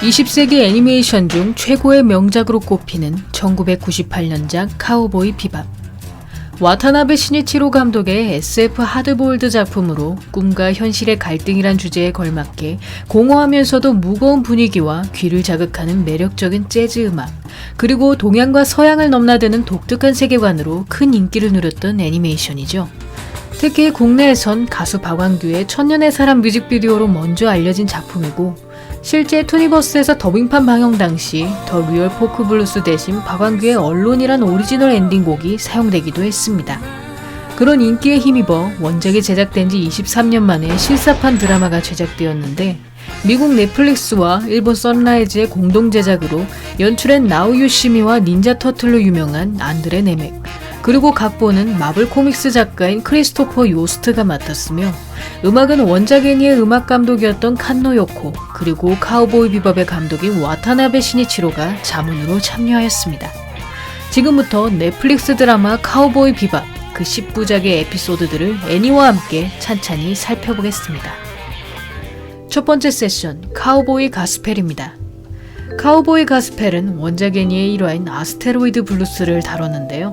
20세기 애니메이션 중 최고의 명작으로 꼽히는 1998년작 카우보이 비밥. 와타나베 시니치로 감독의 SF 하드보일드 작품으로 꿈과 현실의 갈등이란 주제에 걸맞게 공허하면서도 무거운 분위기와 귀를 자극하는 매력적인 재즈 음악, 그리고 동양과 서양을 넘나드는 독특한 세계관으로 큰 인기를 누렸던 애니메이션이죠. 특히 국내에선 가수 박완규의 천년의 사람 뮤직비디오로 먼저 알려진 작품이고, 실제 투니버스에서 더빙판 방영 당시 더 리얼 포크 블루스 대신 박완규의 언론이란 오리지널 엔딩곡이 사용되기도 했습니다. 그런 인기에 힘입어 원작이 제작된 지 23년 만에 실사판 드라마가 제작되었는데, 미국 넷플릭스와 일본 선라이즈의 공동 제작으로 연출엔 나우 유시미와 닌자 터틀로 유명한 안드레 네맥, 그리고 각본은 마블 코믹스 작가인 크리스토퍼 요스트가 맡았으며, 음악은 원작 애니의 음악 감독이었던 칸노 요코, 그리고 카우보이 비밥의 감독인 와타나베 시니치로가 자문으로 참여하였습니다. 지금부터 넷플릭스 드라마 카우보이 비밥, 그 10부작의 에피소드들을 애니와 함께 찬찬히 살펴보겠습니다. 첫 번째 세션, 카우보이 가스펠입니다. 카우보이 가스펠은 원작 애니의 일화인 아스테로이드 블루스를 다뤘는데요.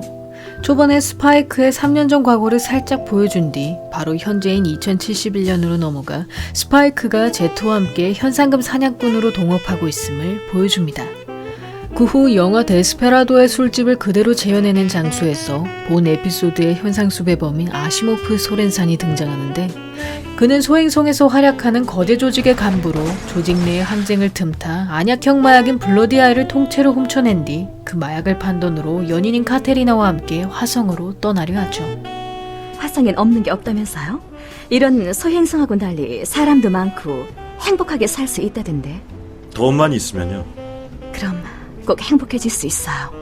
초반에 스파이크의 3년 전 과거를 살짝 보여준 뒤 바로 현재인 2071년으로 넘어가 스파이크가 제트와 함께 현상금 사냥꾼으로 동업하고 있음을 보여줍니다. 그 후 영화 데스페라도의 술집을 그대로 재현해낸 장소에서 본 에피소드의 현상수배 범인 아시모프 소렌산이 등장하는데, 그는 소행성에서 활약하는 거대 조직의 간부로 조직 내의 항쟁을 틈타 안약형 마약인 블러디아이를 통째로 훔쳐낸 뒤 그 마약을 판 돈으로 연인인 카테리나와 함께 화성으로 떠나려 하죠. 화성엔 없는 게 없다면서요? 이런 소행성하고 달리 사람도 많고 행복하게 살 수 있다던데. 돈만 있으면요. 그럼 꼭 행복해질 수 있어요.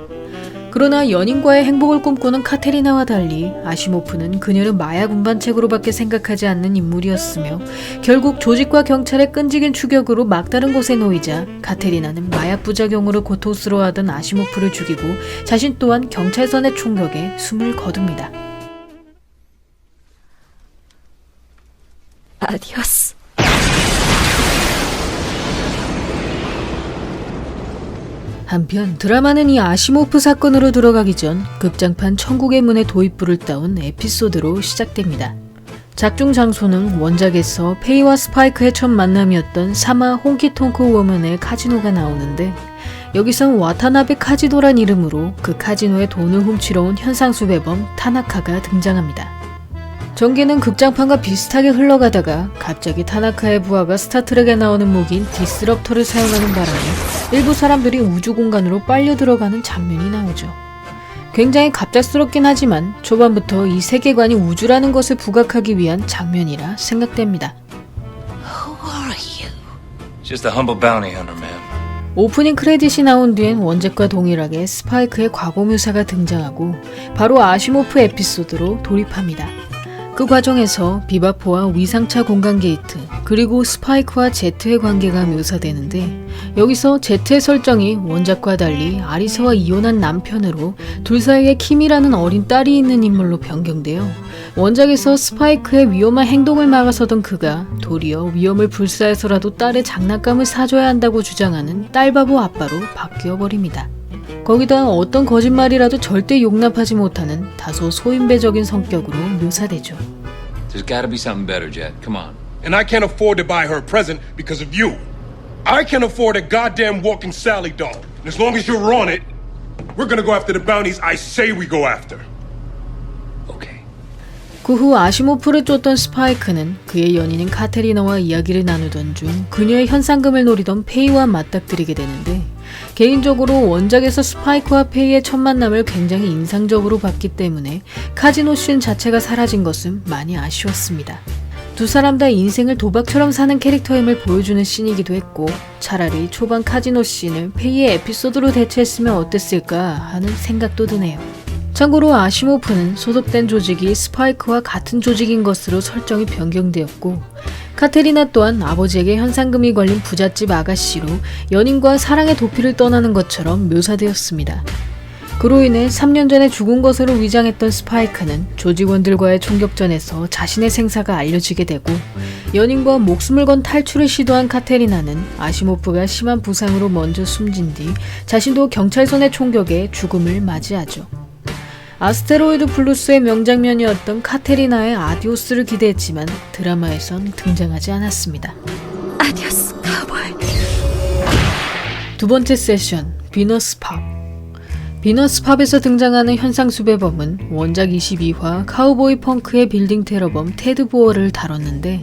그러나 연인과의 행복을 꿈꾸는 카테리나와 달리 아시모프는 그녀를 마약 운반책으로밖에 생각하지 않는 인물이었으며, 결국 조직과 경찰의 끈질긴 추격으로 막다른 곳에 놓이자 카테리나는 마약 부작용으로 고통스러워하던 아시모프를 죽이고 자신 또한 경찰선의 총격에 숨을 거둡니다. 아디오스. 한편 드라마는 이 아시모프 사건으로 들어가기 전 극장판 천국의 문의 도입부를 따온 에피소드로 시작됩니다. 작중 장소는 원작에서 페이와 스파이크의 첫 만남이었던 사마 홍키통크 워먼의 카지노가 나오는데, 여기선 와타나베 카지노란 이름으로 그 카지노에 돈을 훔치러 온 현상수배범 타나카가 등장합니다. 전개는 극장판과 비슷하게 흘러가다가 갑자기 타나카의 부하가 스타트rek에 나오는 무기인 디스럽터를 사용하는 바람에 일부 사람들이 우주 공간으로 빨려 들어가는 장면이 나오죠. 굉장히 갑작스럽긴 하지만 초반부터 이 세계관이 우주라는 것을 부각하기 위한 장면이라 생각됩니다. Who are you? Just a humble bounty hunter, man. 오프닝 크레딧이 나온 뒤엔 원작과 동일하게 스파이크의 과거 묘사가 등장하고 바로 아시모프 에피소드로 돌입합니다. 그 과정에서 비바포와 위상차 공간 게이트, 그리고 스파이크와 제트의 관계가 묘사되는데, 여기서 제트의 설정이 원작과 달리 아리사와 이혼한 남편으로 둘 사이에 킴이라는 어린 딸이 있는 인물로 변경되어, 원작에서 스파이크의 위험한 행동을 막아서던 그가 도리어 위험을 불사해서라도 딸의 장난감을 사줘야 한다고 주장하는 딸바보 아빠로 바뀌어버립니다. 거기다 어떤 거짓말이라도 절대 용납하지 못하는 다소 소인배적인 성격으로 묘사되죠. There's gotta be something better, Jet. Come on. And I can't afford to buy her a present because of you. I can't afford a goddamn walking Sally doll. And as long as you're on it, we're gonna go after the bounties I say we go after. Okay. 그 후 아시모프를 쫓던 스파이크는 그의 연인인 카테리나와 이야기를 나누던 중 그녀의 현상금을 노리던 페이와 맞닥뜨리게 되는데, 개인적으로 원작에서 스파이크와 페이의 첫 만남을 굉장히 인상적으로 봤기 때문에 카지노 씬 자체가 사라진 것은 많이 아쉬웠습니다. 두 사람 다 인생을 도박처럼 사는 캐릭터임을 보여주는 씬이기도 했고, 차라리 초반 카지노 씬을 페이의 에피소드로 대체했으면 어땠을까 하는 생각도 드네요. 참고로 아시모프는 소속된 조직이 스파이크와 같은 조직인 것으로 설정이 변경되었고, 카테리나 또한 아버지에게 현상금이 걸린 부잣집 아가씨로 연인과 사랑의 도피를 떠나는 것처럼 묘사되었습니다. 그로 인해 3년 전에 죽은 것으로 위장했던 스파이크는 조직원들과의 총격전에서 자신의 생사가 알려지게 되고 연인과 목숨을 건 탈출을 시도한 카테리나는 아시모프가 심한 부상으로 먼저 숨진 뒤 자신도 경찰선의 총격에 죽음을 맞이하죠. 아스테로이드 블루스의 명장면이었던 카테리나의 아디오스를 기대했지만 드라마에선 등장하지 않았습니다. 아디오스 카우보이. 두 번째 세션, 비너스 팝. 비너스 팝에서 등장하는 현상수배범은 원작 22화 카우보이 펑크의 빌딩 테러범 테드 보어를 다뤘는데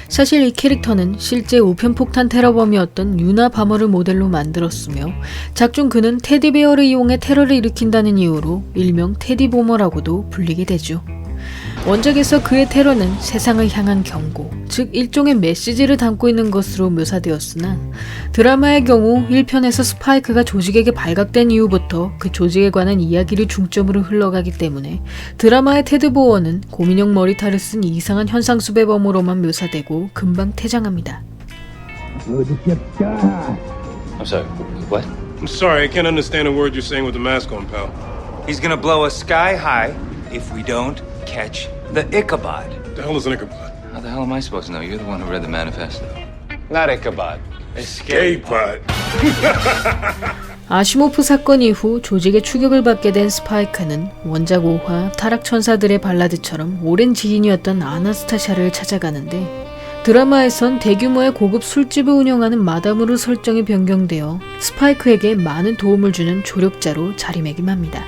사실 이 캐릭터는 실제 우편폭탄 테러범이었던 유나 바머를 모델로 만들었으며 작중 그는 테디베어를 이용해 테러를 일으킨다는 이유로 일명 테디보머라고도 불리게 되죠. 원작에서 그의 테러는 세상을 향한 경고, 즉 일종의 메시지를 담고 있는 것으로 묘사되었으나 드라마의 경우 1편에서 스파이크가 조직에게 발각된 이후부터 그 조직에 관한 이야기를 중점으로 흘러가기 때문에 드라마의 테드 보어는 고민형 머리탈을 쓴 이상한 현상수배범으로만 묘사되고 금방 퇴장합니다. I'm sorry, what? I'm sorry, I can't understand a word you're saying with the mask on, pal. He's gonna blow us sky high if we don't catch the Ichabod. What the hell is an Ichabod? How the hell am I supposed to know? You're the one who read the manifesto. Not Ichabod. Gay pod. 아시모프 사건 이후 조직의 추격을 받게 된 스파이크는 원작 5화 타락천사들의 발라드처럼 오랜 지인이었던 아나스타샤를 찾아가는데 드라마에선 대규모의 고급 술집을 운영하는 마담으로 설정이 변경되어 스파이크에게 많은 도움을 주는 조력자로 자리매김합니다.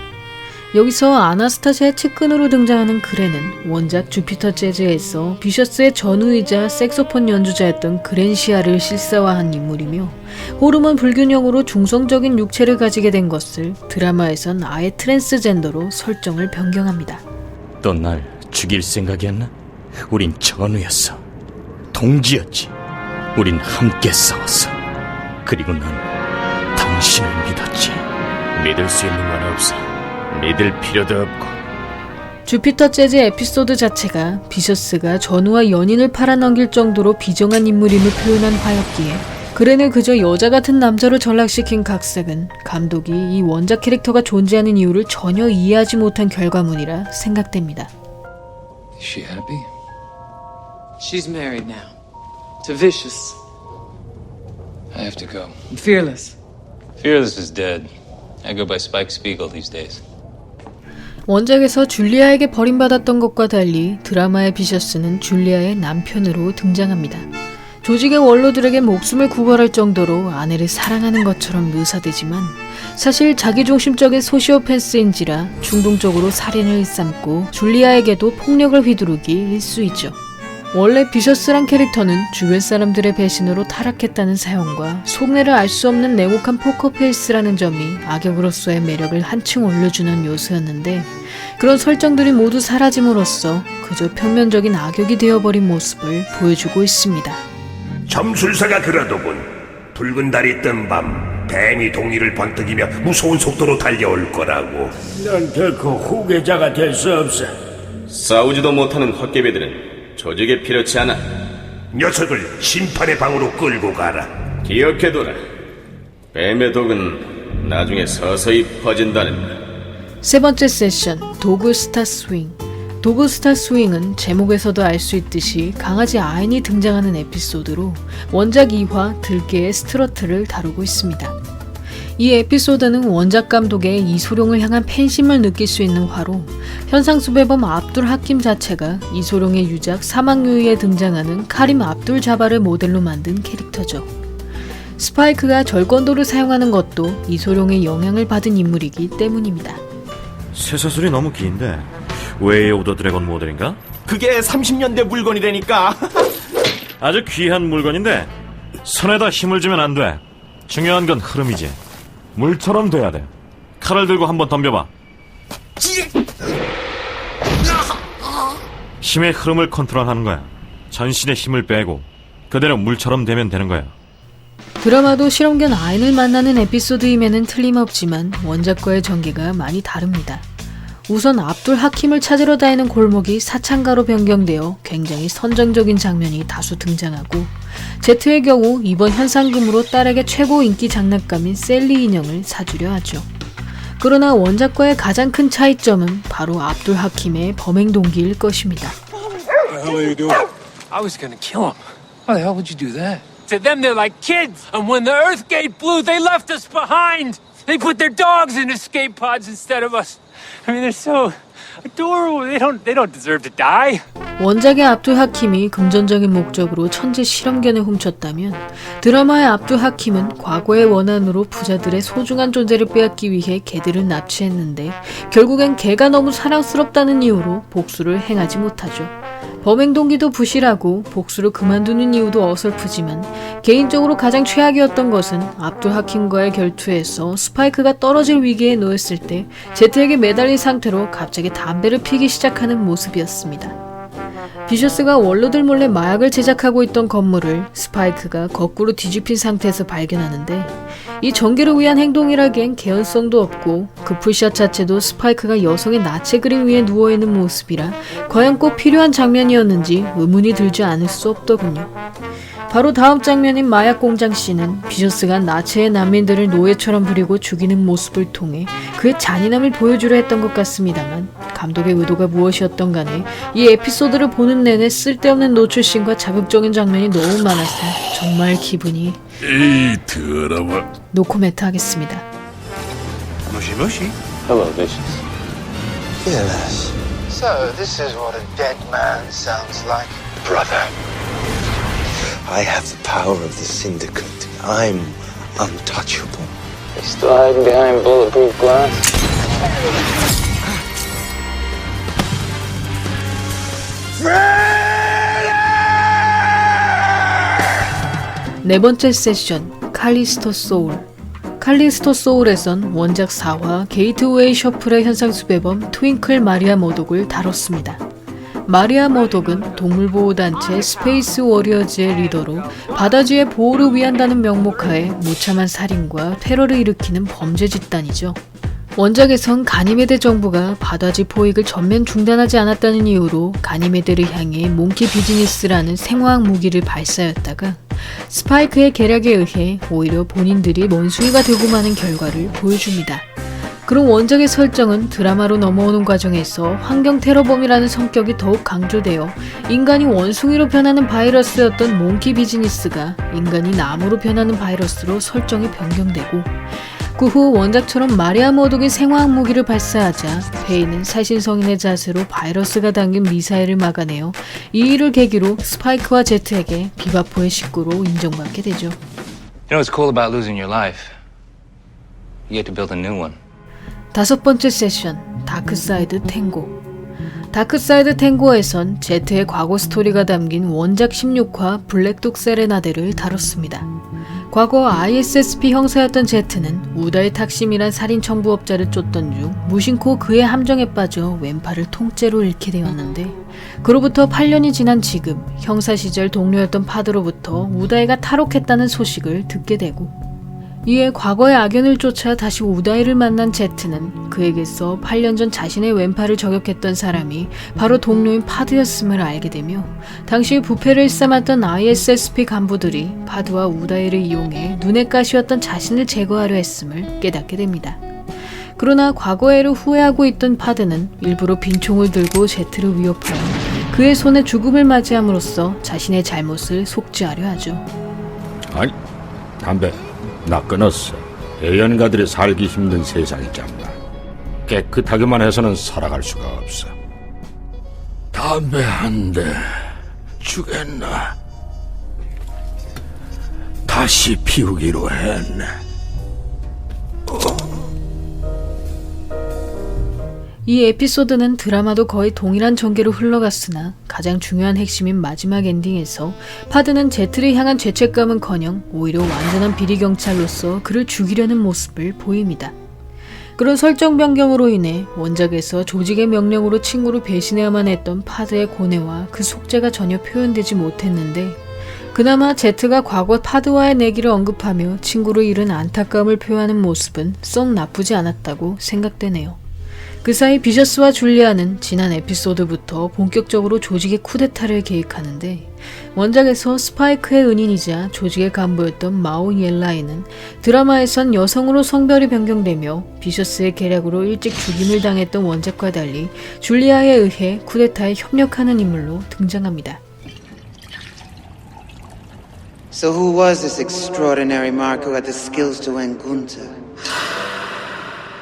여기서 아나스타샤의 측근으로 등장하는 그레는 원작 주피터 재즈에서 비셔스의 전우이자 색소폰 연주자였던 그랜시아를 실사화한 인물이며 호르몬 불균형으로 중성적인 육체를 가지게 된 것을 드라마에선 아예 트랜스젠더로 설정을 변경합니다. 또 날 죽일 생각이었나? 우린 전우였어. 동지였지. 우린 함께 싸웠어. 그리고 난 당신을 믿었지. 믿을 수 있는 건 없어. 믿을 필요도 없고. 주피터 재즈 에피소드 자체가 비셔스가 전우와 연인을 팔아넘길 정도로 비정한 인물임을 표현한 화였기에 그랜을 그저 여자 같은 남자로 전락시킨 각색은 감독이 이 원작 캐릭터가 존재하는 이유를 전혀 이해하지 못한 결과물이라 생각됩니다. Is she happy? She's married now. To Vicious. I have to go. And Fearless. Fearless is dead. I go by Spike Spiegel these days. 원작에서 줄리아에게 버림받았던 것과 달리 드라마의 비셔스는 줄리아의 남편으로 등장합니다. 조직의 원로들에게 목숨을 구걸할 정도로 아내를 사랑하는 것처럼 묘사되지만 사실 자기중심적인 소시오패스인지라 충동적으로 살인을 일삼고 줄리아에게도 폭력을 휘두르기 일쑤이죠. 원래 비셔스란 캐릭터는 주변 사람들의 배신으로 타락했다는 사연과 속내를 알 수 없는 냉혹한 포커페이스라는 점이 악역으로서의 매력을 한층 올려주는 요소였는데 그런 설정들이 모두 사라짐으로써 그저 평면적인 악역이 되어버린 모습을 보여주고 있습니다. 점술사가 그러더군. 붉은 달이 뜬 밤 뱀이 동이를 번뜩이며 무서운 속도로 달려올 거라고. 넌 결코 후계자가 될 수 없어. 싸우지도 못하는 헛개비들은 조직에 필요치 않아. 녀석을 심판의 방으로 끌고 가라. 기억해둬라. 뱀의 독은 나중에 서서히 퍼진다는 거. 세 번째 세션, 도그스타 스윙. 도그스타 스윙은 제목에서도 알 수 있듯이 강아지 아인이 등장하는 에피소드로 원작 2화 들깨의 스트러트를 다루고 있습니다. 이 에피소드는 원작 감독의 이소룡을 향한 팬심을 느낄 수 있는 화로 현상수배범 압둘 하킴 자체가 이소룡의 유작 사막유이에 등장하는 카림 압둘 자바를 모델로 만든 캐릭터죠. 스파이크가 절권도를 사용하는 것도 이소룡의 영향을 받은 인물이기 때문입니다. 쇠사슬이 너무 긴데 웨이 오브 더 드래곤 모델인가? 그게 30년대 물건이라니까. 아주 귀한 물건인데 손에다 힘을 주면 안 돼. 중요한 건 흐름이지. 물처럼 돼야 돼. 칼을 들고 한번 덤벼봐. 힘의 흐름을 컨트롤하는 거야. 전신의 힘을 빼고 그대로 물처럼 되면 되는 거야. 드라마도 실험견 아인을 만나는 에피소드임에는 틀림없지만 원작과의 전개가 많이 다릅니다. 우선 압둘 하킴을 찾으러 다니는 골목이 사창가로 변경되어 굉장히 선정적인 장면이 다수 등장하고 제트의 경우 이번 현상금으로 딸에게 최고 인기 장난감인 셀리 인형을 사주려 하죠. 그러나 원작과의 가장 큰 차이점은 바로 압둘 하킴의 범행 동기일 것입니다. What the hell are you doing? I was gonna kill him. Why the hell would you do that? To them, they're like kids. And when the Earth Gate blew, they left us behind. They put their dogs in escape pods instead of us. I mean, they're so adorable. They don't deserve to die. 원작의 압둘 하킴이 금전적인 목적으로 천재 실험견을 훔쳤다면 드라마의 압둘 하킴은 과거의 원한으로 부자들의 소중한 존재를 빼앗기 위해 개들을 납치했는데 결국엔 개가 너무 사랑스럽다는 이유로 복수를 행하지 못하죠. 범행 동기도 부실하고 복수를 그만두는 이유도 어설프지만 개인적으로 가장 최악이었던 것은 압둘 하킴과의 결투에서 스파이크가 떨어질 위기에 놓였을 때 제트에게 매달린 상태로 갑자기 담배를 피기 시작하는 모습이었습니다. 비셔스가 원로들 몰래 마약을 제작하고 있던 건물을 스파이크가 거꾸로 뒤집힌 상태에서 발견하는데 이 전개를 위한 행동이라기엔 개연성도 없고 그 풀샷 자체도 스파이크가 여성의 나체 그림 위에 누워있는 모습이라 과연 꼭 필요한 장면이었는지 의문이 들지 않을 수 없더군요. 바로 다음 장면인 마약 공장 씬은 비셔스가 나체의 난민들을 노예처럼 부리고 죽이는 모습을 통해 그의 잔인함을 보여주려 했던 것 같습니다만 감독의 의도가 무엇이었던 간에 이 에피소드를 보는 내내 쓸데없는 노출씬과 자극적인 장면이 너무 많아서 정말 기분이 에이, 더러워. 노코멘트 하겠습니다. Hello, Vicious. Yes. So, this is what a dead man sounds like. Brother, I have the power of the Syndicate. I'm untouchable. They're still hiding behind bulletproof glass. 네 번째 세션, 칼리스토 소울. 칼리스토 소울에선 원작 4화 게이트웨이 셔플의 현상수배범 트윙클 마리아 머독을 다뤘습니다. 마리아 머독은 동물보호단체 스페이스 워리어즈의 리더로 바다쥐의 보호를 위한다는 명목하에 무참한 살인과 테러를 일으키는 범죄 집단이죠. 원작에선 가니메데 정부가 바다쥐 포획을 전면 중단하지 않았다는 이유로 가니메데를 향해 몽키 비즈니스라는 생화학 무기를 발사했다가 스파이크의 계략에 의해 오히려 본인들이 원숭이가 되고 마는 결과를 보여줍니다. 그런 원작의 설정은 드라마로 넘어오는 과정에서 환경 테러범이라는 성격이 더욱 강조되어 인간이 원숭이로 변하는 바이러스였던 몽키 비즈니스가 인간이 나무로 변하는 바이러스로 설정이 변경되고 그 후 원작처럼 마리아 머독이 생화학 무기를 발사하자 페이는 살신성인의 자세로 바이러스가 담긴 미사일을 막아내어 이 일을 계기로 스파이크와 제트에게 비바포의 식구로 인정받게 되죠. You know what's cool about losing your life? You get to build a new one. 다섯 번째 세션, 다크사이드 탱고. 다크사이드 탱고에선 제트의 과거 스토리가 담긴 원작 16화 블랙독 세레나데를 다뤘습니다. 과거 ISSP 형사였던 제트는 우다의 탁심이란 살인 청부업자를 쫓던 중 무심코 그의 함정에 빠져 왼팔을 통째로 잃게 되었는데 그로부터 8년이 지난 지금 형사 시절 동료였던 파드로부터 우다이가 탈옥했다는 소식을 듣게 되고 이에 과거의 악연을 쫓아 다시 우다이를 만난 제트는 그에게서 8년 전 자신의 왼팔을 저격했던 사람이 바로 동료인 파드였음을 알게 되며 당시 부패를 일삼았던 ISSP 간부들이 파드와 우다이를 이용해 눈엣 가시였던 자신을 제거하려 했음을 깨닫게 됩니다. 그러나 과거에를 후회하고 있던 파드는 일부러 빈총을 들고 제트를 위협하며 그의 손에 죽음을 맞이함으로써 자신의 잘못을 속죄하려 하죠. 아니, 담배 나 끊었어. 애연가들이 살기 힘든 세상이잖아. 깨끗하게만 해서는 살아갈 수가 없어. 담배 한 대 주겠나? 다시 피우기로 했네. 이 에피소드는 드라마도 거의 동일한 전개로 흘러갔으나 가장 중요한 핵심인 마지막 엔딩에서 파드는 제트를 향한 죄책감은커녕 오히려 완전한 비리경찰로서 그를 죽이려는 모습을 보입니다. 그런 설정 변경으로 인해 원작에서 조직의 명령으로 친구를 배신해야만 했던 파드의 고뇌와 그 속죄가 전혀 표현되지 못했는데 그나마 제트가 과거 파드와의 내기를 언급하며 친구를 잃은 안타까움을 표현하는 모습은 썩 나쁘지 않았다고 생각되네요. 그 사이 비셔스와 줄리아는 지난 에피소드부터 본격적으로 조직의 쿠데타를 계획하는데 원작에서 스파이크의 은인이자 조직의 간부였던 마오 옐라이는 드라마에선 여성으로 성별이 변경되며 비셔스의 계략으로 일찍 죽임을 당했던 원작과 달리 줄리아에 의해 쿠데타에 협력하는 인물로 등장합니다. So who was this extraordinary mark who had the skills to end Gunther?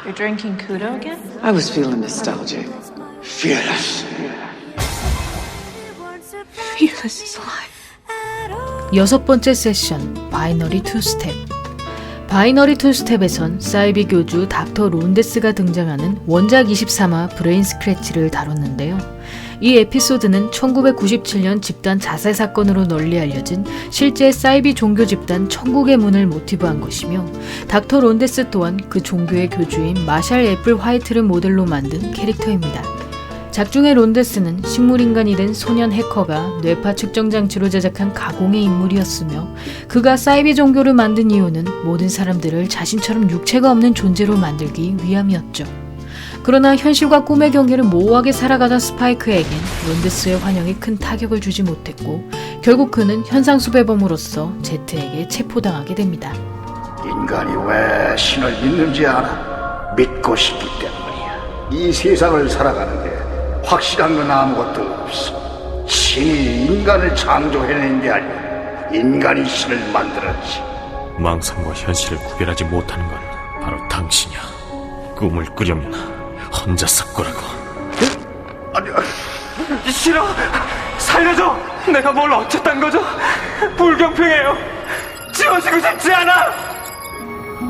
You're drinking Kudo again? I was feeling nostalgic. Fearless. Fearless is alive. 여섯 번째 세션, 바이너리 투스텝. 바이너리 투스텝에선 사이비 교주 닥터 론데스가 등장하는 원작 23화 브레인 스크래치를 다뤘는데요. 이 에피소드는 1997년 집단 자살 사건으로 널리 알려진 실제 사이비 종교 집단 천국의 문을 모티브한 것이며 닥터 론데스 또한 그 종교의 교주인 마샬 애플 화이트를 모델로 만든 캐릭터입니다. 작중의 론데스는 식물인간이 된 소년 해커가 뇌파 측정 장치로 제작한 가공의 인물이었으며 그가 사이비 종교를 만든 이유는 모든 사람들을 자신처럼 육체가 없는 존재로 만들기 위함이었죠. 그러나 현실과 꿈의 경계를 모호하게 살아가던 스파이크에겐 론데스의 환영이 큰 타격을 주지 못했고 결국 그는 현상수배범으로서 제트에게 체포당하게 됩니다. 인간이 왜 신을 믿는지 알아? 믿고 싶기 때문이야. 이 세상을 살아가는데 확실한 건 아무것도 없어. 신이 인간을 창조해낸 게 아니야. 인간이 신을 만들었지. 망상과 현실을 구별하지 못하는 건 바로 당신이야. 꿈을 꾸려면 혼자서 꾸라고. 싫어! 살려줘! 내가 뭘 어쨌단 거죠? 불경평해요! 지워지고 싶지 않아!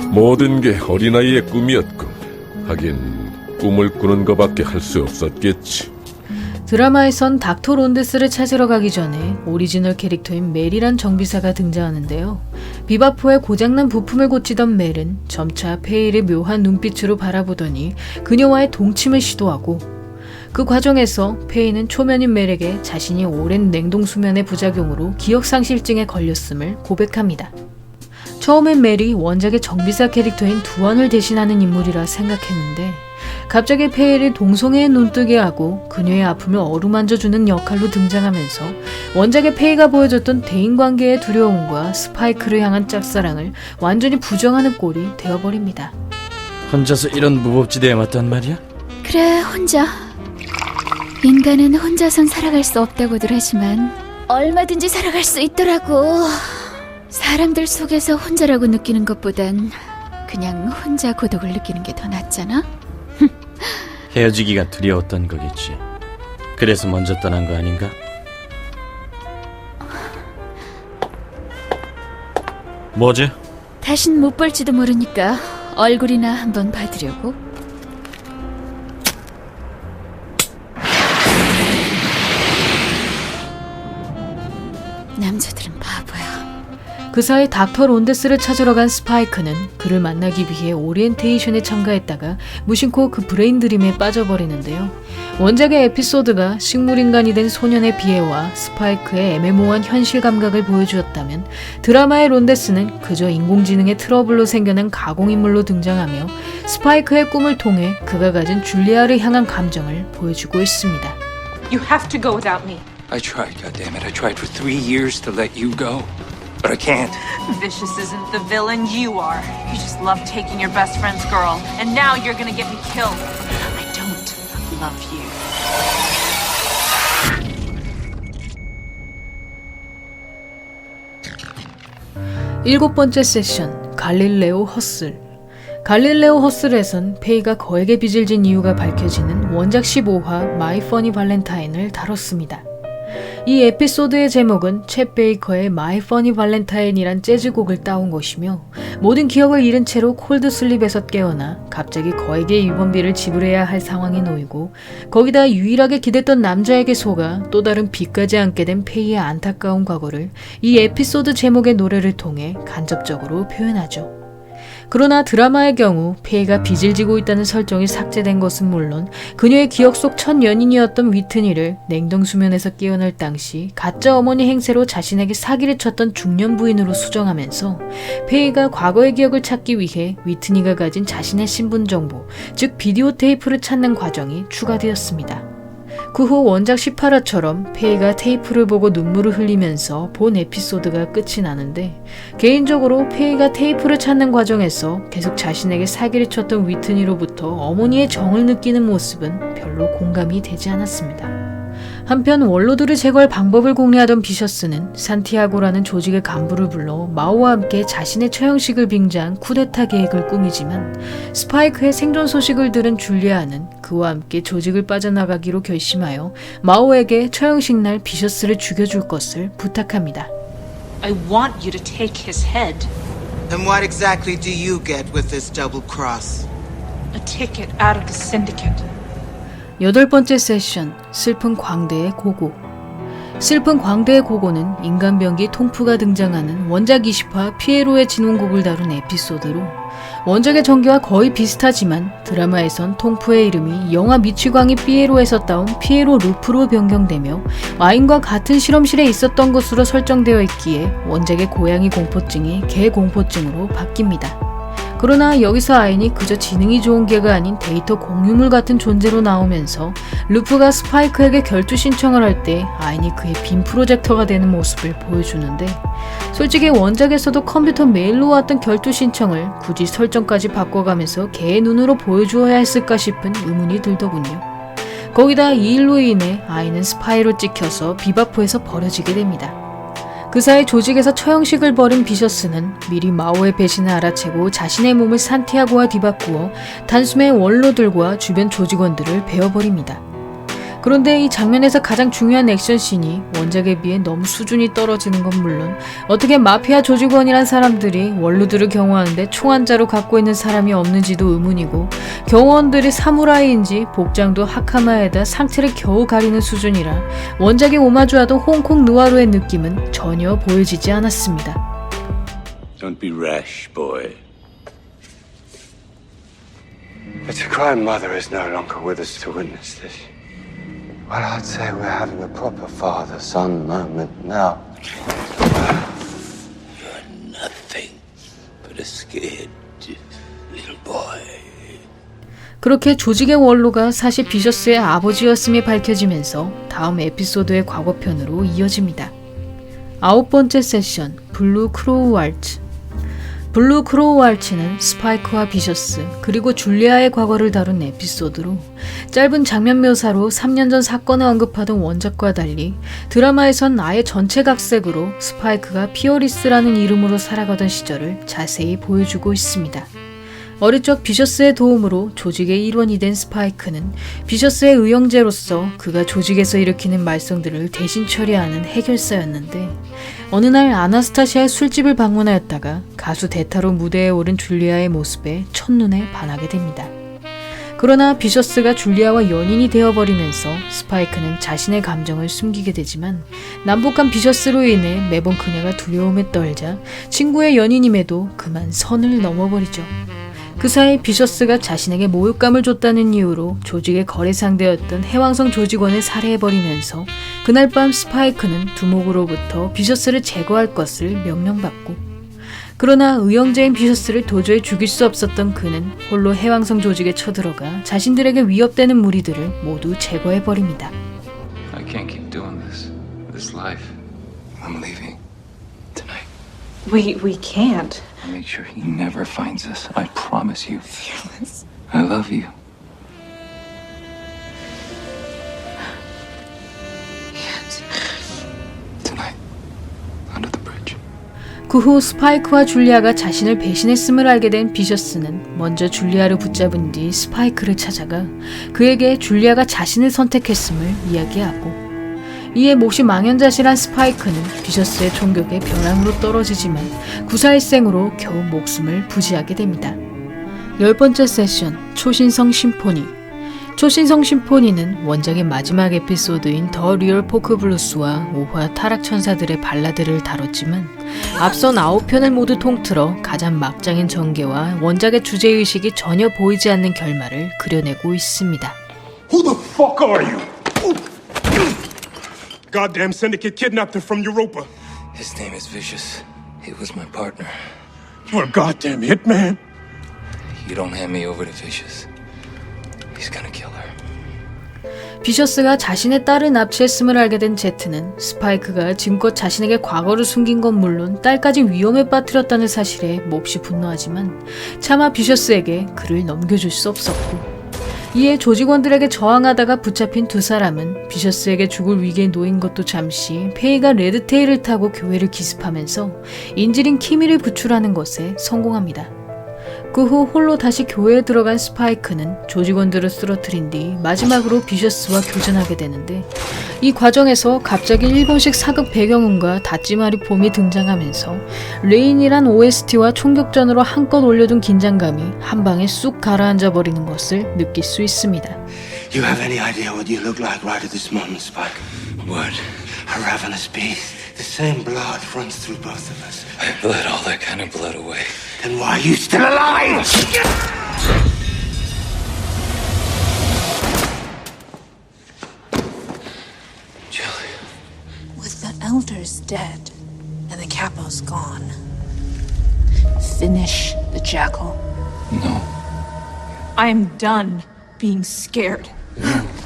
모든 게 어린아이의 꿈이었고 하긴 꿈을 꾸는 것밖에 할 수 없었겠지. 드라마에선 닥터 론데스를 찾으러 가기 전에 오리지널 캐릭터인 멜이란 정비사가 등장하는데요. 비바포의 고장난 부품을 고치던 멜은 점차 페이를 묘한 눈빛으로 바라보더니 그녀와의 동침을 시도하고 그 과정에서 페이는 초면인 멜에게 자신이 오랜 냉동수면의 부작용으로 기억상실증에 걸렸음을 고백합니다. 처음엔 멜이 원작의 정비사 캐릭터인 두안을 대신하는 인물이라 생각했는데 갑자기 페이를 동성애에 눈뜨게 하고 그녀의 아픔을 어루만져주는 역할로 등장하면서 원작의 페이가 보여줬던 대인관계의 두려움과 스파이크를 향한 짝사랑을 완전히 부정하는 꼴이 되어버립니다. 혼자서 이런 무법지대에 맞단 말이야? 그래, 혼자. 인간은 혼자선 살아갈 수 없다고들 하지만 얼마든지 살아갈 수 있더라고. 사람들 속에서 혼자라고 느끼는 것보단 그냥 혼자 고독을 느끼는 게 더 낫잖아? 헤어지기가 두려웠던 거겠지. 그래서 먼저 떠난 거 아닌가? 뭐지? 다신 못 볼지도 모르니까 얼굴이나 한번 봐두려고. 남자들은 바보야. 그 사이 닥터 론데스를 찾으러 간 스파이크는 그를 만나기 위해 오리엔테이션에 참가했다가 무심코 그 브레인드림에 빠져버리는데요. 원작의 에피소드가 식물인간이 된 소년의 비애와 스파이크의 애매모호한 현실 감각을 보여주었다면 드라마의 론데스는 그저 인공지능의 트러블로 생겨난 가공인물로 등장하며 스파이크의 꿈을 통해 그가 가진 줄리아를 향한 감정을 보여주고 있습니다. You have to go without me. I tried, goddammit. I tried for 3 years to let you go. But I can't. Vicious isn't the villain, you are. You just love taking your best friend's girl, and now you're gonna get me killed. I don't love you. 일곱 번째 세션, 갈릴레오 허슬. 갈릴레오 허슬에선 페이가 거액의 빚을 진 이유가 밝혀지는 원작 15화 마이 퍼니 발렌타인을 다뤘습니다. 이 에피소드의 제목은 챗 베이커의 마이 퍼니 발렌타인이란 재즈곡을 따온 것이며 모든 기억을 잃은 채로 콜드 슬립에서 깨어나 갑자기 거액의 입원비를 지불해야 할 상황에 놓이고 거기다 유일하게 기댔던 남자에게 속아 또 다른 빚까지 안게 된 페이의 안타까운 과거를 이 에피소드 제목의 노래를 통해 간접적으로 표현하죠. 그러나 드라마의 경우 페이가 빚을 지고 있다는 설정이 삭제된 것은 물론 그녀의 기억 속 첫 연인이었던 위트니를 냉동수면에서 깨어날 당시 가짜 어머니 행세로 자신에게 사기를 쳤던 중년 부인으로 수정하면서 페이가 과거의 기억을 찾기 위해 위트니가 가진 자신의 신분 정보, 즉 비디오 테이프를 찾는 과정이 추가되었습니다. 그 후 원작 18화처럼 페이가 테이프를 보고 눈물을 흘리면서 본 에피소드가 끝이 나는데, 개인적으로 페이가 테이프를 찾는 과정에서 계속 자신에게 사기를 쳤던 위트니로부터 어머니의 정을 느끼는 모습은 별로 공감이 되지 않았습니다. 한편 원로들을 제거할 방법을 공략하던 비셔스는 산티아고라는 조직의 간부를 불러 마오와 함께 자신의 처형식을 빙자한 쿠데타 계획을 꾸미지만, 스파이크의 생존 소식을 들은 줄리아는 그와 함께 조직을 빠져나가기로 결심하여 마오에게 처형식 날 비셔스를 죽여줄 것을 부탁합니다. I want you to take his head. And what exactly do you get with this double cross? A ticket out of the syndicate. 8번째 세션, 슬픈 광대의 고고. 슬픈 광대의 고고는 인간병기 통프가 등장하는 원작 20화 피에로의 진원곡을 다룬 에피소드로, 원작의 전개와 거의 비슷하지만 드라마에선 통프의 이름이 영화 미취광이 피에로에서 따온 피에로 루프로 변경되며 와인과 같은 실험실에 있었던 것으로 설정되어 있기에 원작의 고양이 공포증이 개 공포증으로 바뀝니다. 그러나 여기서 아인이 그저 지능이 좋은 개가 아닌 데이터 공유물 같은 존재로 나오면서 루프가 스파이크에게 결투 신청을 할 때 아인이 그의 빔 프로젝터가 되는 모습을 보여주는데, 솔직히 원작에서도 컴퓨터 메일로 왔던 결투 신청을 굳이 설정까지 바꿔가면서 개의 눈으로 보여주어야 했을까 싶은 의문이 들더군요. 거기다 이 일로 인해 아인은 스파이로 찍혀서 비바포에서 버려지게 됩니다. 그 사이 조직에서 처형식을 벌인 비셔스는 미리 마오의 배신을 알아채고 자신의 몸을 산티아고와 뒤바꾸어 단숨에 원로들과 주변 조직원들을 베어버립니다. 그런데 이 장면에서 가장 중요한 액션씬이 원작에 비해 너무 수준이 떨어지는 건 물론, 어떻게 마피아 조직원이란 사람들이 원로들을 경호하는데 총 한 자루 갖고 있는 사람이 없는지도 의문이고, 경호원들이 사무라이인지 복장도 하카마에다 상체를 겨우 가리는 수준이라 원작에 오마주하던 홍콩 느와르의 느낌은 전혀 보여지지 않았습니다. Don't be rash, boy. It's a crime Mother is no longer with us to witness this. Well, I'd say we're having a proper father-son moment now. You're nothing but a scared little boy. 그렇게 조직의 원로가 사실 비셔스의 아버지였음이 밝혀지면서 다음 에피소드의 과거편으로 이어집니다. 9번째 세션, 블루 크로우 왈츠. 블루 크로우 왈츠는 스파이크와 비셔스 그리고 줄리아의 과거를 다룬 에피소드로, 짧은 장면 묘사로 3년 전 사건을 언급하던 원작과 달리 드라마에선 아예 전체 각색으로 스파이크가 피어리스라는 이름으로 살아가던 시절을 자세히 보여주고 있습니다. 어릴 적 비셔스의 도움으로 조직의 일원이 된 스파이크는 비셔스의 의형제로서 그가 조직에서 일으키는 말썽들을 대신 처리하는 해결사였는데, 어느 날 아나스타시아의 술집을 방문하였다가 가수 데타로 무대에 오른 줄리아의 모습에 첫눈에 반하게 됩니다. 그러나 비셔스가 줄리아와 연인이 되어버리면서 스파이크는 자신의 감정을 숨기게 되지만, 남북한 비셔스로 인해 매번 그녀가 두려움에 떨자 친구의 연인임에도 그만 선을 넘어버리죠. 그 사이 비셔스가 자신에게 모욕감을 줬다는 이유로 조직의 거래 상대였던 해왕성 조직원을 살해해버리면서 그날 밤 스파이크는 두목으로부터 비셔스를 제거할 것을 명령받고, 그러나 의형제인 비셔스를 도저히 죽일 수 없었던 그는 홀로 해왕성 조직에 쳐들어가 자신들에게 위협되는 무리들을 모두 제거해버립니다. I can't keep doing this life. I'm leaving tonight. We can't. I'll make sure he never finds us. I promise you. I love you. Tonight, under the bridge. 그 후 스파이크와 줄리아가 자신을 배신했음을 알게 된 비셔스는 먼저 줄리아를 붙잡은 뒤 스파이크를 찾아가 그에게 줄리아가 자신을 선택했음을 이야기하고, 이에 몹시 망연자실한 스파이크는 비셔스의 총격에 벼랑으로 떨어지지만 구사일생으로 겨우 목숨을 부지하게 됩니다. 10번째 세션, 초신성 심포니. 초신성 심포니는 원작의 마지막 에피소드인 더 리얼 포크 블루스와 5화 타락천사들의 발라드를 다뤘지만, 앞선 9편을 모두 통틀어 가장 막장인 전개와 원작의 주제의식이 전혀 보이지 않는 결말을 그려내고 있습니다. Who the fuck are you? Goddamn syndicate kidnapped her from Europa. His name is Vicious. He was my partner. You're a goddamn hitman. You don't hand me over to Vicious, he's gonna kill her. 비셔스가 자신의 딸을 납치했음을 알게 된 제트는 스파이크가 지금껏 자신에게 과거를 숨긴 건 물론 딸까지 위험에 빠뜨렸다는 사실에 몹시 분노하지만 차마 비셔스에게 그를 넘겨줄 수 없었고, 이에 조직원들에게 저항하다가 붙잡힌 두 사람은 비셔스에게 죽을 위기에 놓인 것도 잠시 페이가 레드테일을 타고 교회를 기습하면서 인질인 키미를 구출하는 것에 성공합니다. 그 후 홀로 다시 교회에 들어간 스파이크는 조직원들을 쓰러뜨린 뒤 마지막으로 비셔스와 교전하게 되는데, 이 과정에서 갑자기 일본식 사극 배경음과 다찌마리 봄이 등장하면서 레인이란 OST와 총격전으로 한껏 올려둔 긴장감이 한 방에 쑥 가라앉아 버리는 것을 느낄 수 있습니다. You have any idea what you look like right at this moment, Spike? What? A ravenous beast. The same blood runs through both of us. I bled all that kind of blood away. Then why are you still alive? Julia. With the elders dead and the capo's gone, finish the jackal. No. I'm done being scared.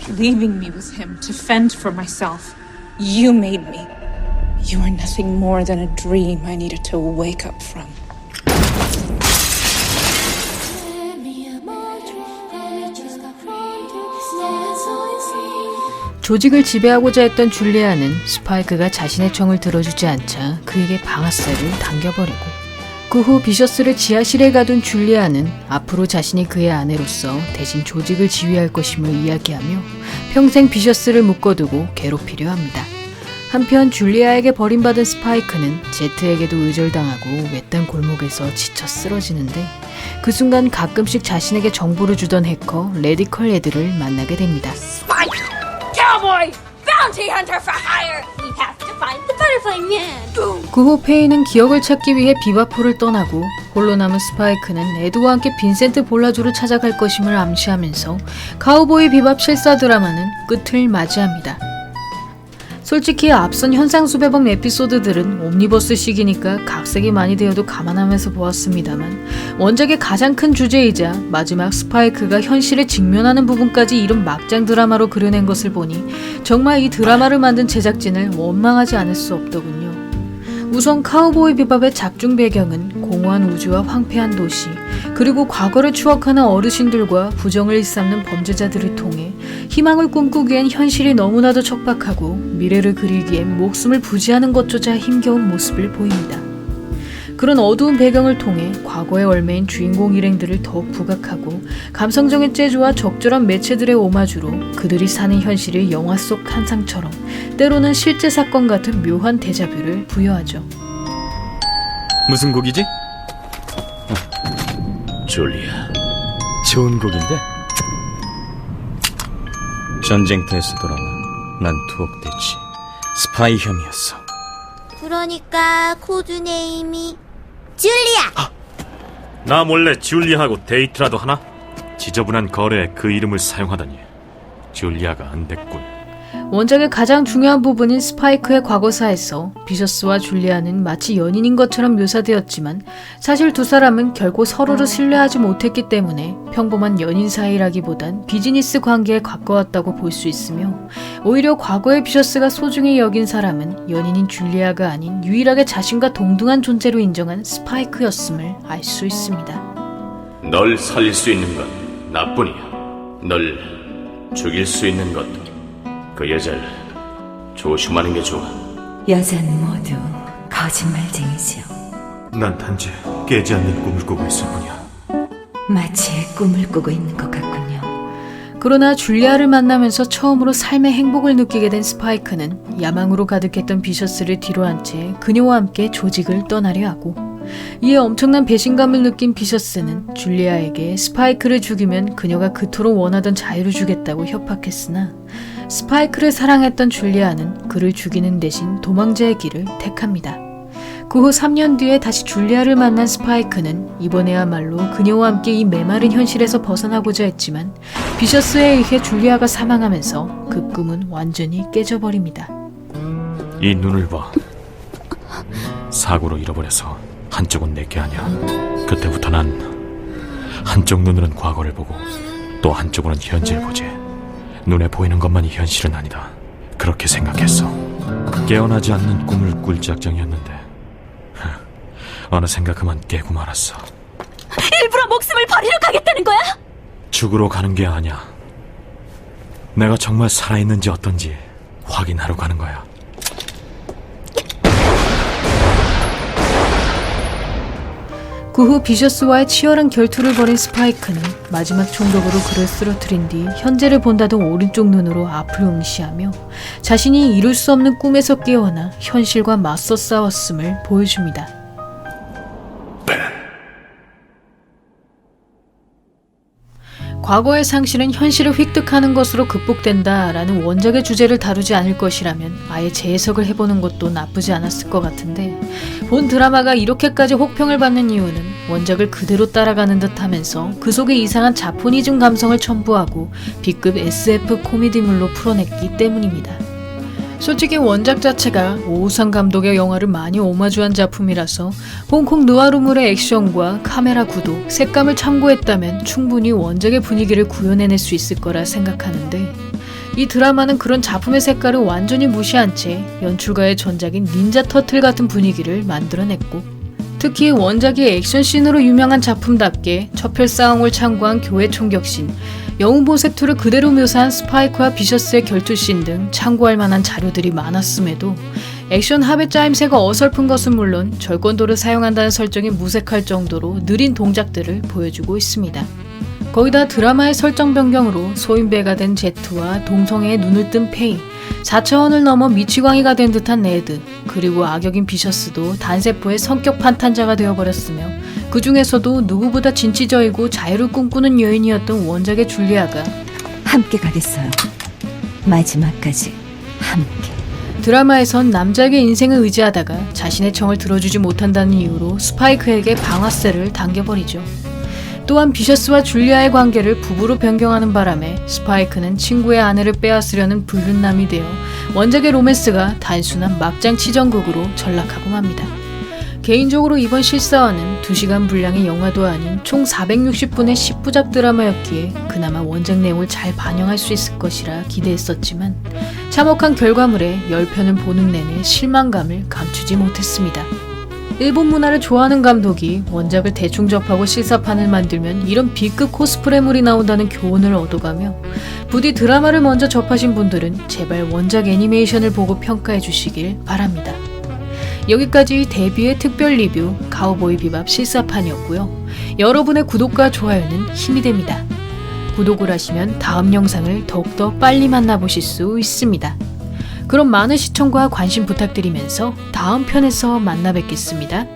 Leaving me with him to fend for myself. You made me. You are nothing more than a dream I needed to wake up from. 조직을 지배하고자 했던 줄리아는 스파이크가 자신의 청을 들어주지 않자 그에게 방아쇠를 당겨버리고, 그 후 비셔스를 지하실에 가둔 줄리아는 앞으로 자신이 그의 아내로서 대신 조직을 지휘할 것임을 이야기하며 평생 비셔스를 묶어두고 괴롭히려 합니다. 한편 줄리아에게 버림받은 스파이크는 제트에게도 의절당하고 외딴 골목에서 지쳐 쓰러지는데, 그 순간 가끔씩 자신에게 정보를 주던 해커 레디컬 에드를 만나게 됩니다. Cowboy! Bounty hunter for hire! We have to find the butterfly man! 그 후 페이는 기억을 찾기 위해 비바포를 떠나고, 홀로 남은 스파이크는 에드와 함께 빈센트 볼라조를 찾아갈 것임을 암시하면서 카우보이 비밥 실사 드라마는 끝을 맞이합니다. 솔직히 앞선 현상수배범 에피소드들은 옴니버스식이니까 각색이 많이 되어도 감안하면서 보았습니다만, 원작의 가장 큰 주제이자 마지막 스파이크가 현실에 직면하는 부분까지 이런 막장 드라마로 그려낸 것을 보니 정말 이 드라마를 만든 제작진을 원망하지 않을 수 없더군요. 우선 카우보이 비밥의 작중 배경은 공허한 우주와 황폐한 도시, 그리고 과거를 추억하는 어르신들과 부정을 일삼는 범죄자들을 통해 희망을 꿈꾸기엔 현실이 너무나도 척박하고 미래를 그리기엔 목숨을 부지하는 것조차 힘겨운 모습을 보입니다. 그런 어두운 배경을 통해 과거의 얼매인 주인공 일행들을 더욱 부각하고 감성적인 재즈와 적절한 매체들의 오마주로 그들이 사는 현실을 영화 속 한상처럼, 때로는 실제 사건 같은 묘한 데자뷰를 부여하죠. 무슨 곡이지? 줄리아. 좋은 곡인데? 전쟁터에서 돌아와 난 투옥됐지. 스파이 혐의였어. 그러니까 코드네임이 줄리아! 나 몰래 줄리아하고 데이트라도 하나? 지저분한 거래에 그 이름을 사용하다니. 줄리아가 안 됐군. 원작의 가장 중요한 부분인 스파이크의 과거사에서 비셔스와 줄리아는 마치 연인인 것처럼 묘사되었지만, 사실 두 사람은 결코 서로를 신뢰하지 못했기 때문에 평범한 연인 사이라기보단 비즈니스 관계에 가까웠다고 볼 수 있으며, 오히려 과거의 비셔스가 소중히 여긴 사람은 연인인 줄리아가 아닌 유일하게 자신과 동등한 존재로 인정한 스파이크였음을 알 수 있습니다. 널 살릴 수 있는 건 나뿐이야. 널 죽일 수 있는 것도. 그 여자를 조심하는 게 좋아. 여자는 모두 거짓말쟁이지요. 난 단지 깨지 않는 꿈을 꾸고 있을 뿐이야. 마치 꿈을 꾸고 있는 것 같군요. 그러나 줄리아를 만나면서 처음으로 삶의 행복을 느끼게 된 스파이크는 야망으로 가득했던 비셔스를 뒤로 한 채 그녀와 함께 조직을 떠나려 하고, 이에 엄청난 배신감을 느낀 비셔스는 줄리아에게 스파이크를 죽이면 그녀가 그토록 원하던 자유를 주겠다고 협박했으나, 스파이크를 사랑했던 줄리아는 그를 죽이는 대신 도망자의 길을 택합니다. 그 후 3년 뒤에 다시 줄리아를 만난 스파이크는 이번에야말로 그녀와 함께 이 메마른 현실에서 벗어나고자 했지만, 비셔스에 의해 줄리아가 사망하면서 그 꿈은 완전히 깨져버립니다. 이 눈을 봐. 사고로 잃어버려서 한쪽은 내게 아니야. 그때부터 난 한쪽 눈으로는 과거를 보고 또 한쪽으로는 현재를 보지. 눈에 보이는 것만이 현실은 아니다. 그렇게 생각했어. 깨어나지 않는 꿈을 꿀 작정이었는데 어느샌가 그만 깨고 말았어. 일부러 목숨을 버리러 가겠다는 거야? 죽으러 가는 게 아니야. 내가 정말 살아있는지 어떤지 확인하러 가는 거야. 그 후 비셔스와의 치열한 결투를 벌인 스파이크는 마지막 총격으로 그를 쓰러뜨린 뒤 현재를 본다던 오른쪽 눈으로 앞을 응시하며 자신이 이룰 수 없는 꿈에서 깨어나 현실과 맞서 싸웠음을 보여줍니다. 과거의 상실은 현실을 획득하는 것으로 극복된다라는 원작의 주제를 다루지 않을 것이라면 아예 재해석을 해보는 것도 나쁘지 않았을 것 같은데, 본 드라마가 이렇게까지 혹평을 받는 이유는 원작을 그대로 따라가는 듯 하면서 그 속에 이상한 자포니즘 감성을 첨부하고 B급 SF 코미디물로 풀어냈기 때문입니다. 솔직히 원작 자체가 오우상 감독의 영화를 많이 오마주한 작품이라서 홍콩 느와르물의 액션과 카메라 구도, 색감을 참고했다면 충분히 원작의 분위기를 구현해낼 수 있을 거라 생각하는데, 이 드라마는 그런 작품의 색깔을 완전히 무시한 채 연출가의 전작인 닌자 터틀 같은 분위기를 만들어냈고, 특히 원작이 액션씬으로 유명한 작품답게 첩혈 싸움을 참고한 교회 총격씬, 영웅본색2를 그대로 묘사한 스파이크와 비셔스의 결투씬 등 참고할 만한 자료들이 많았음에도 액션 합의 짜임새가 어설픈 것은 물론 절권도를 사용한다는 설정이 무색할 정도로 느린 동작들을 보여주고 있습니다. 거기다 드라마의 설정 변경으로 소인배가 된 제트와 동성애에 눈을 뜬 페이, 4차원을 넘어 미치광이가 된 듯한 레드, 그리고 악역인 비셔스도 단세포의 성격 판탄자가 되어버렸으며, 그 중에서도 누구보다 진취적이고 자유를 꿈꾸는 여인이었던 원작의 줄리아가 함께 가겠어요. 마지막까지 함께. 드라마에선 남자에게 인생을 의지하다가 자신의 청을 들어주지 못한다는 이유로 스파이크에게 방아쇠를 당겨버리죠. 또한 비셔스와 줄리아의 관계를 부부로 변경하는 바람에 스파이크는 친구의 아내를 빼앗으려는 불륜남이 되어 원작의 로맨스가 단순한 막장 치정극으로 전락하고 맙니다. 개인적으로 이번 실사화는 2시간 분량의 영화도 아닌 총 460분의 10부작 드라마였기에 그나마 원작 내용을 잘 반영할 수 있을 것이라 기대했었지만 참혹한 결과물에 10편을 보는 내내 실망감을 감추지 못했습니다. 일본 문화를 좋아하는 감독이 원작을 대충 접하고 실사판을 만들면 이런 B급 코스프레물이 나온다는 교훈을 얻어가며, 부디 드라마를 먼저 접하신 분들은 제발 원작 애니메이션을 보고 평가해 주시길 바랍니다. 여기까지 데뷔의 특별 리뷰 카우보이 비밥 실사판이었고요. 여러분의 구독과 좋아요는 힘이 됩니다. 구독을 하시면 다음 영상을 더욱더 빨리 만나보실 수 있습니다. 그럼 많은 시청과 관심 부탁드리면서 다음 편에서 만나 뵙겠습니다.